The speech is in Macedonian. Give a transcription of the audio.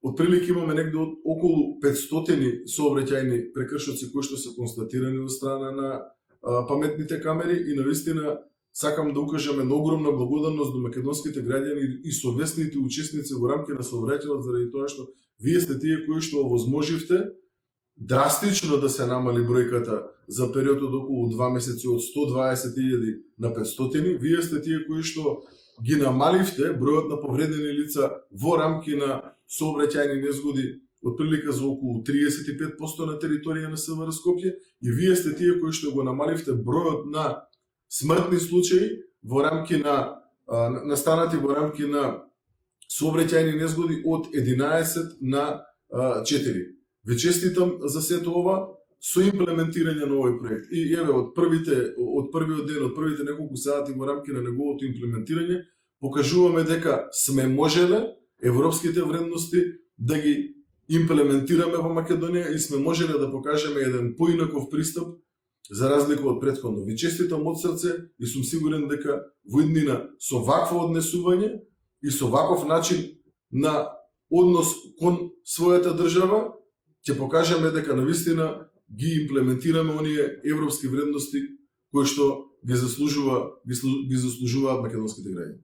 отприлike имаме негде околу 500 сообраќајни прекршоци кои што се констатирани од страна на паметните камери и навистина сакам да укажеме на огромна благодарност до македонските граѓани и совесните учесници во рамки на сообраќајот заради тоа што вие сте тие кои што овозможивте драстично да се намали бројката за период од околу 2 месеци од 120.000 на 500. Вие сте тие кои што ги намаливте бројот на повредени лица во рамки на сообраќајни незгоди отприлика за околу 35% на територија на СВР Скопје и вие сте тие кои што го намаливте бројот на смртни случаи во рамки на настанати во рамки на сообраќајни незгоди од 11 на 4. Ве честитам за сето ова со имплементирање на овој проект. И еве од првиот ден, од првите неколку сати во рамки на неговото имплементирање, покажуваме дека сме можеле европските вредности да ги имплементираме во Македонија и сме можеле да покажеме еден поинаков пристап за разлика од претходно. Ви честитам од срце и сум сигурен дека во иднина со вакво однесување и со ваков начин на однос кон својата држава ќе покажеме дека навистина ги имплементираме оние европски вредности кои што ги заслужуваат македонските граѓани.